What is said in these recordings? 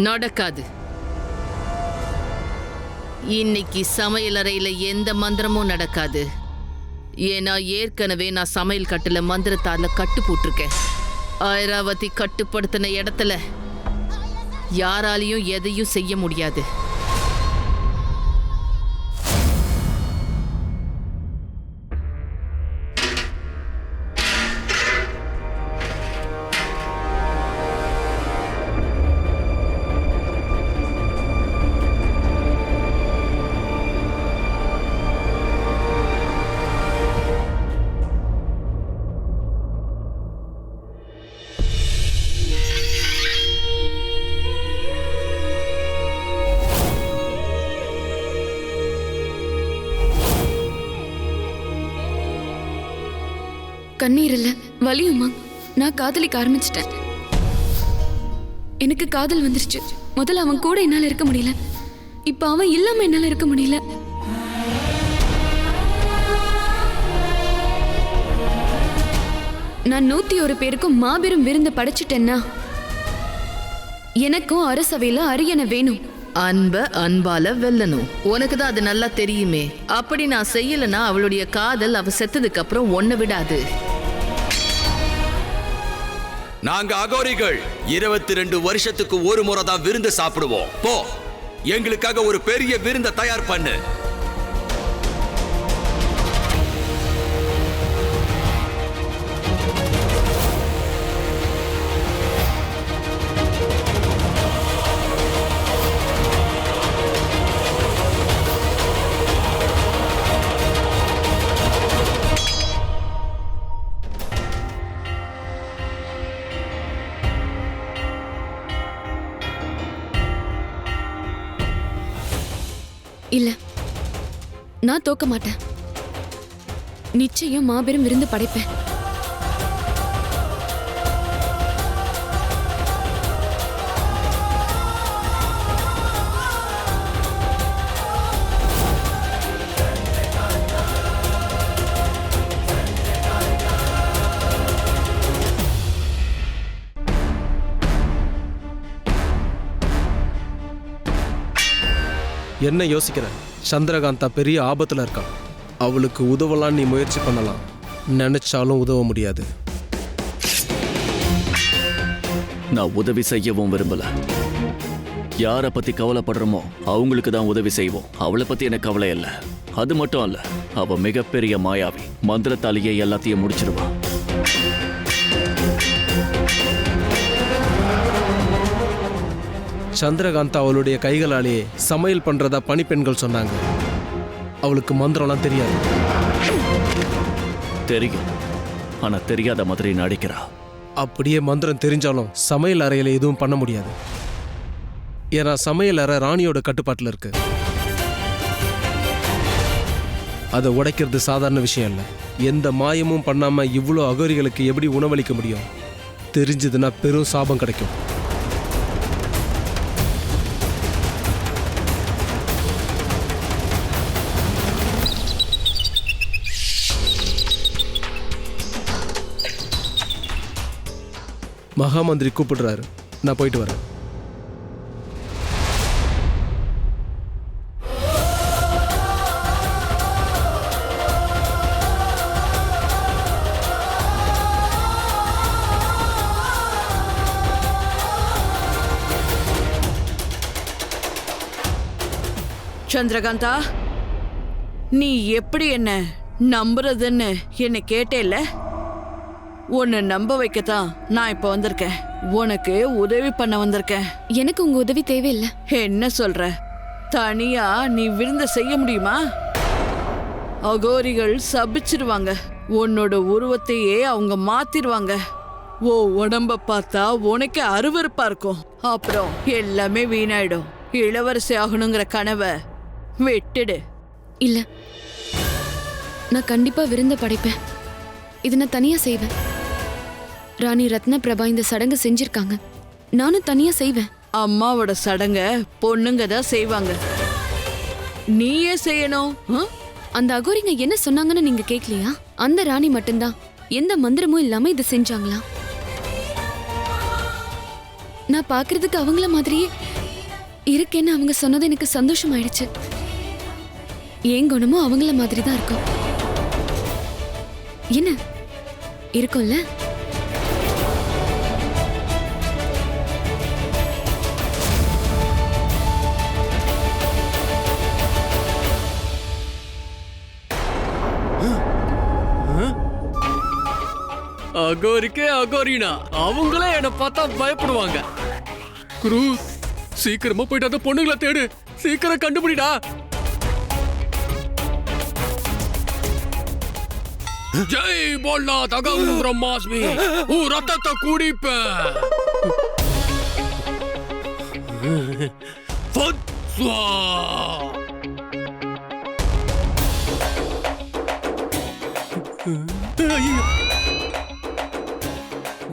நடக்காது. இன்னைக்கு சமையலறையில எந்த மந்திரமும் நடக்காது. ஏன்னா ஏற்கனவே நான் சமையல் கட்டுல மந்திரத்தால கட்டு போட்டிருக்கேன். ஐராவதி கட்டுப்படுத்தின இடத்துல யாராலையும் எதையும் செய்ய முடியாது. கண்ணீர் இல்ல, வலியுமா? நான் காதலிக்க ஆரம்பிச்சிட்டேன். எனக்கு காதல் வந்துருச்சு. முதல்ல அவன் கூட என்னால இருக்க முடியல. இப்ப அவன் இல்லாம என்னால இருக்க முடியல. நான் 101 பேருக்கும் மாபெரும் விருந்து படைச்சிட்டேன்னா எனக்கும் அரசவையில அரியணை வேணும். அன்ப அன்பால வெல்லணும். உனக்கு தான் அது நல்லா தெரியுமே. அப்படி நான் செய்யலன்னா அவளுடைய காதல் அவ செத்ததுக்கு அப்புறம் ஒன்ன விடாது. நாங்க அகோரிகள் 22 வருஷத்துக்கு ஒரு முறை தான் விருந்து சாப்பிடுவோம். போ, எங்களுக்காக ஒரு பெரிய விருந்தை தயார் பண்ணு. இல்ல, நான் தோக்க மாட்டேன். நிச்சயம் மாபெரும் விருந்து படைப்பேன். என்ன யோசிக்கிற? சந்திரகாந்தா பெரிய ஆபத்துல இருக்கான். அவளுக்கு உதவலாம் நீ முயற்சி பண்ணலாம், நினைச்சாலும் உதவ முடியாது. நான் உதவி செய்யவும் விரும்பல. யாரை பத்தி கவலைப்படுறோமோ அவங்களுக்கு தான் உதவி செய்வோம். அவளை பத்தி எனக்கு கவலை இல்லை. அது மட்டும் அல்ல, அவ மிகப்பெரிய மாயாவி. மந்திரத்தாலேயே எல்லாத்தையும் முடிச்சிருவா. சந்திரகாந்தா அவளுடைய கைகளாலேயே சமையல் பண்றதா பணிப்பெண்கள் சொன்னாங்க. அவளுக்கு மந்திரம்லாம் தெரியாது. தெரியும், ஆனா தெரியாத மாதிரி நடிக்கிறா. அப்படியே மந்திரம் தெரிஞ்சாலும் சமையல் அறையில எதுவும் பண்ண முடியாது. ஏன்னா சமையல் அறை ராணியோட கட்டுப்பாட்டில் இருக்கு. அதை உடைக்கிறது சாதாரண விஷயம் இல்லை. எந்த மாயமும் பண்ணாம இவ்வளோ அகோரிகளுக்கு எப்படி உணவளிக்க முடியும்? தெரிஞ்சதுன்னா பெரும் சாபம் கிடைக்கும். மகாமந்திரி கூப்பிடுறாரு, நான் போயிட்டு வரேன். சந்திரகாந்தா, நீ எப்படி என்ன நம்புறதுன்னு என்ன கேட்டேல்ல? உன்னை நம்ப வைக்கத்தான் நான் இப்ப வந்திருக்கேன். உனக்கு உதவி பண்ண வந்திருக்கேன். எனக்கு உங்க உதவி தேவையில்லை. என்ன சொல்ற? தனியா நீ விருந்த செய்ய முடியுமா? அகோரிகள் சபிச்சிருவாங்க. உன்னோட உருவத்தையே அவங்க மாத்திருவாங்க. ஓ உடம்ப பார்த்தா உனக்கு அருவருப்பா இருக்கும். அப்புறம் எல்லாமே வீணாயிடும். இளவரசி ஆகணுங்கிற கனவை விட்டுடு. இல்ல, நான் கண்டிப்பா விருந்த படைப்பேன். இது நான் தனியா செய்வேன். ராணி ரத்ன பிரபா இந்த சடங்கு செஞ்சிருக்காங்க. நானும் தனியா செய்வேன். அம்மாவோட சடங்க பொண்ணுங்க தான் செய்வாங்க. நீயே செய்யணும். அந்த அகோரிங்க என்ன சொன்னாங்கன்னு நீங்க கேட்கலையா? அந்த ராணி மட்டும்தான் எந்த மந்திரமும் இல்லாம இதை செஞ்சாங்களா? நான் பார்க்கிறதுக்கு அவங்கள மாதிரியே இருக்கேன்னு அவங்க சொன்னது எனக்கு சந்தோஷமாயிடுச்சு. என் குணமும் அவங்கள மாதிரி தான் இருக்கும். என்ன இருக்கும்ல? அகோரிக்கே அகோரினா அவங்களே என்ன பார்த்தா பயப்படுவாங்க. குரூஸ், சீக்கிரமா போயிட்டு அந்த பொண்ணுங்களை தேடு, சீக்கிரம் கண்டுபிடிடா. ஜெய் போல்னா தகம் பிரம்மாஸ்மி, உன் ரத்தத்தை குடிப்பேன். ஃபத்வா.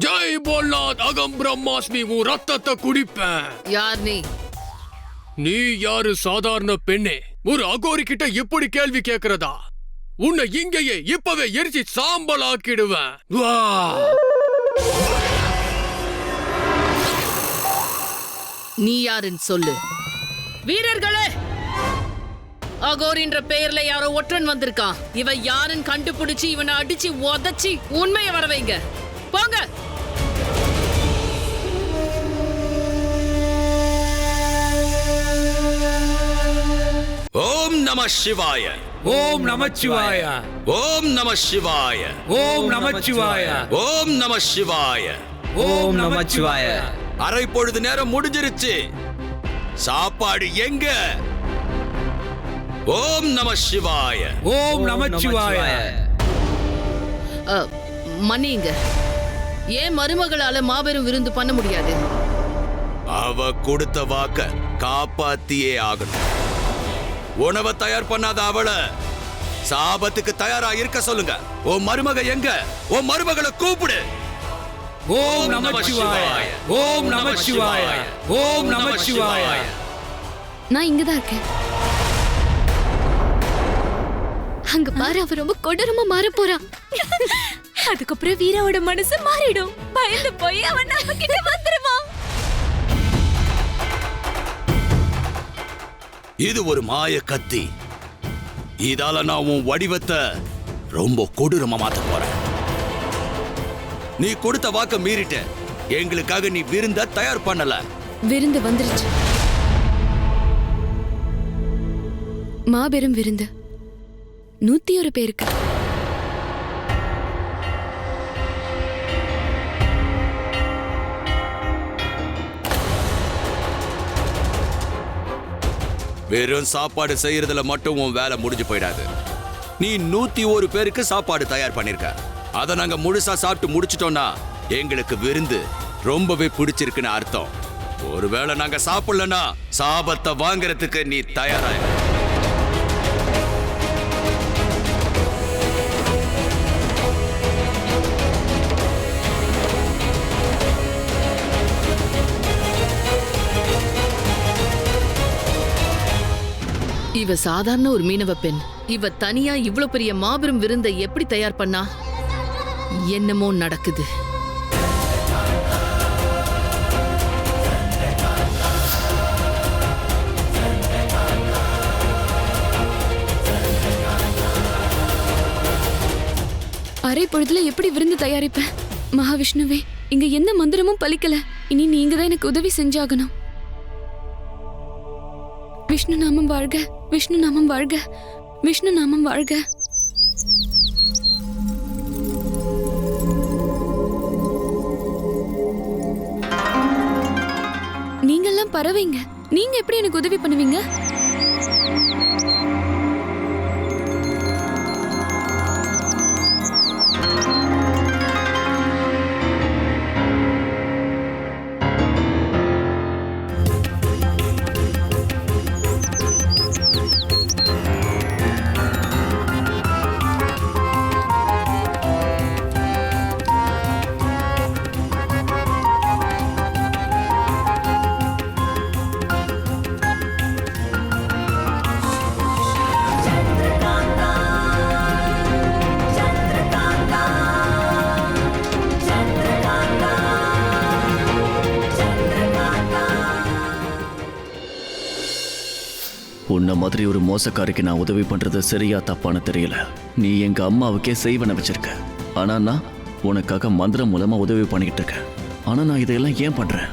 ஜெய் போல்நாத் அகம் பிரம்மாஸ்மி, உன் ரத்தத்தை குடிப்பேன். யார் நீ? நீ யாரு சாதாரண பெண்ணே? ஒரு அகோரி கிட்ட எப்படி கேள்வி கேக்குறதா? உன்னை இங்கேயே இப்பவே எரிச்சு சாம்பல் ஆக்கிடுவேன். வா. நீ யாருன்னு சொல்லு. வீரர்களே, அகோரின்ற பெயர்ல யாரோ ஒற்றன் வந்திருக்கான். இவன் யாருன்னு கண்டுபிடிச்சு இவனை அடிச்சு உதச்சி உண்மையை வர வைங்க. போங்க. ஓம் நம சிவாய. ஓம் நமச்சிவாய. ஓம் நம சிவாய. ஓம் நமச்சிவாய. ஓம் நம சிவாய. ஓம் நமச்சிவாய. அரை பொழுது நேரம் முடிஞ்சிருச்சு. சாப்பாடு எங்க? ஓம் நம சிவாய. ஓம் நமச்சிவாய. மன்னிங்க, ஏன் மருமகளால மாபெரும் விருந்து பண்ண முடியாது? அவ கொடுத்த வாக்க காப்பாத்தியே ஆகணும். உணவை தயார் பண்ணாத அவளை சாபத்துக்கு தயாரா இருக்க சொல்லுங்க. ஓ மருமக எங்க? ஓ மருமகளை கூப்பிடு. ஓம் நமச்சிவாய. ஓம் நமச்சிவாய. ஓம் நமச்சிவாய. நான் இங்கதான் இருக்கேன். அங்க பாரு, அவ ரொம்ப கொடூரமா மாற போறான். அதுக்கப்புறம் வீராவோட மனசு மாறிடும். பயந்து போய் அவன் நம்ம கிட்ட வந்துருவான். இது ஒரு மாய கத்தி. இதால நான் உன் வடிவத்தை ரொம்ப கொடூரமா மாத்த போறேன். நீ கொடுத்த வாக்க மீறிட்ட. எங்களுக்காக நீ விருந்த தயார் பண்ணல. விருந்து வந்துருச்சு. மாபெரும் விருந்து 101 பேருக்கு. வெறும் சாப்பாடு செய்யறதுல மட்டும் உன் வேலை முடிஞ்சு போயிடாது. நீ 101 பேருக்கு சாப்பாடு தயார் பண்ணிருக்க. அதை நாங்க முழுசா சாப்பிட்டு முடிச்சிட்டோம்னா எங்களுக்கு விருந்து ரொம்பவே பிடிச்சிருக்குன்னு அர்த்தம். ஒருவேளை நாங்க சாப்பிடலன்னா சாபத்தை வாங்கறதுக்கு நீ தயாராக. இவ சாதாரண ஒரு மீனவ பெண். இவ தனியா இவ்ளோ பெரிய மாபெரும் விருந்தை எப்படி தயார் பண்ணா? என்னமோ நடக்குது. அரை பொழுதுல எப்படி விருந்து தயாரிப்பேன்? மகாவிஷ்ணுவே, இங்க எந்த மந்திரமும் பலிக்கல. இனி நீங்க தான் எனக்கு உதவி செஞ்சாகணும். விஷ்ணு நாமம் வாழ்க, விஷ்ணு நாமம் வாழ்க, விஷ்ணு நாமம் வாழ்க. நீங்கெல்லாம் பறவைங்க. நீங்க எப்படி எனக்கு உதவி பண்ணுவீங்க? உன்ன மாதிரி ஒரு மோசக்காரிக்கு நான் உதவி பண்றது சரியா தப்பான்னு தெரியல. நீ எங்க அம்மாவுக்கே செய்வன வச்சிருக்க. ஆனா நான் உனக்காக மந்திரம் மூலமா உதவி பண்ணிக்கிட்டு இருக்கேன். ஆனா நான் இதெல்லாம் ஏன் பண்றேன்?